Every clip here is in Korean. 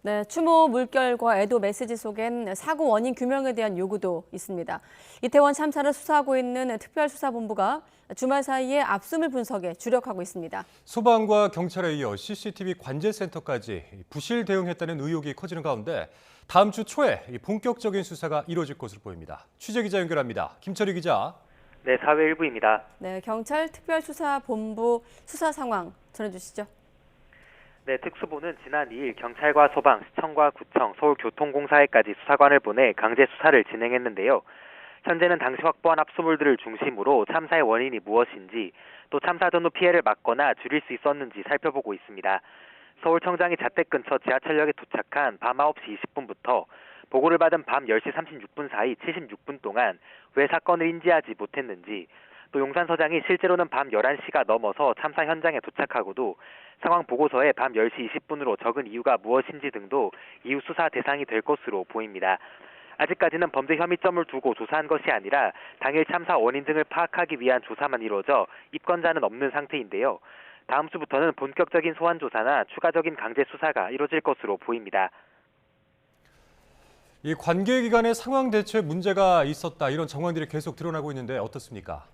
네, 추모 물결과 애도 메시지 속엔 사고 원인 규명에 대한 요구도 있습니다. 이태원 참사를 수사하고 있는 특별수사본부가 주말 사이에 압수물 분석에 주력하고 있습니다. 소방과 경찰에 이어 CCTV 관제센터까지 부실 대응했다는 의혹이 커지는 가운데 다음 주 초에 본격적인 수사가 이루어질 것으로 보입니다. 취재기자 연결합니다. 김철희 기자. 네, 사회 일부입니다. 네, 경찰 특별수사본부 수사 상황 전해주시죠. 네, 특수부는 지난 2일 경찰과 소방, 시청과 구청, 서울교통공사에까지 수사관을 보내 강제 수사를 진행했는데요. 현재는 당시 확보한 압수물들을 중심으로 참사의 원인이 무엇인지, 또 참사 전후 피해를 막거나 줄일 수 있었는지 살펴보고 있습니다. 서울청장이 자택 근처 지하철역에 도착한 밤 9시 20분부터 보고를 받은 밤 10시 36분 사이 76분 동안 왜 사건을 인지하지 못했는지, 또 용산서장이 실제로는 밤 11시가 넘어서 참사 현장에 도착하고도 상황 보고서에 밤 10시 20분으로 적은 이유가 무엇인지 등도 이후 수사 대상이 될 것으로 보입니다. 아직까지는 범죄 혐의점을 두고 조사한 것이 아니라 당일 참사 원인 등을 파악하기 위한 조사만 이루어져 입건자는 없는 상태인데요. 다음 주부터는 본격적인 소환 조사나 추가적인 강제 수사가 이루어질 것으로 보입니다. 이 관계기관의 상황 대처에 문제가 있었다, 이런 정황들이 계속 드러나고 있는데 어떻습니까?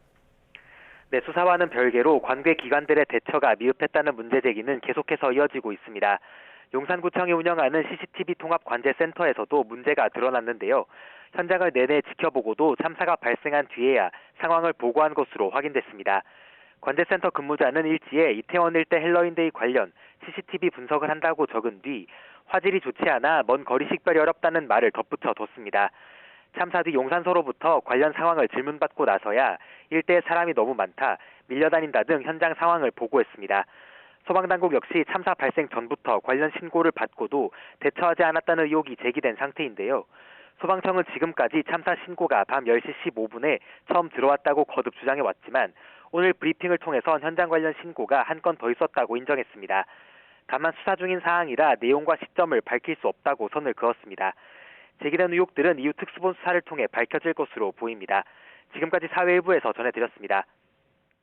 네, 수사와는 별개로 관계기관들의 대처가 미흡했다는 문제 제기는 계속해서 이어지고 있습니다. 용산구청이 운영하는 CCTV 통합관제센터에서도 문제가 드러났는데요. 현장을 내내 지켜보고도 참사가 발생한 뒤에야 상황을 보고한 것으로 확인됐습니다. 관제센터 근무자는 일지에 이태원 일대 헬로윈데이 관련 CCTV 분석을 한다고 적은 뒤 화질이 좋지 않아 먼 거리 식별이 어렵다는 말을 덧붙여 뒀습니다. 참사 뒤 용산서로부터 관련 상황을 질문받고 나서야 일대에 사람이 너무 많다, 밀려다닌다 등 현장 상황을 보고했습니다. 소방당국 역시 참사 발생 전부터 관련 신고를 받고도 대처하지 않았다는 의혹이 제기된 상태인데요. 소방청은 지금까지 참사 신고가 밤 10시 15분에 처음 들어왔다고 거듭 주장해왔지만 오늘 브리핑을 통해선 현장 관련 신고가 한 건 더 있었다고 인정했습니다. 다만 수사 중인 사항이라 내용과 시점을 밝힐 수 없다고 선을 그었습니다. 제기된 의혹들은 이후 특수본 수사를 통해 밝혀질 것으로 보입니다. 지금까지 사회 일부에서 전해드렸습니다.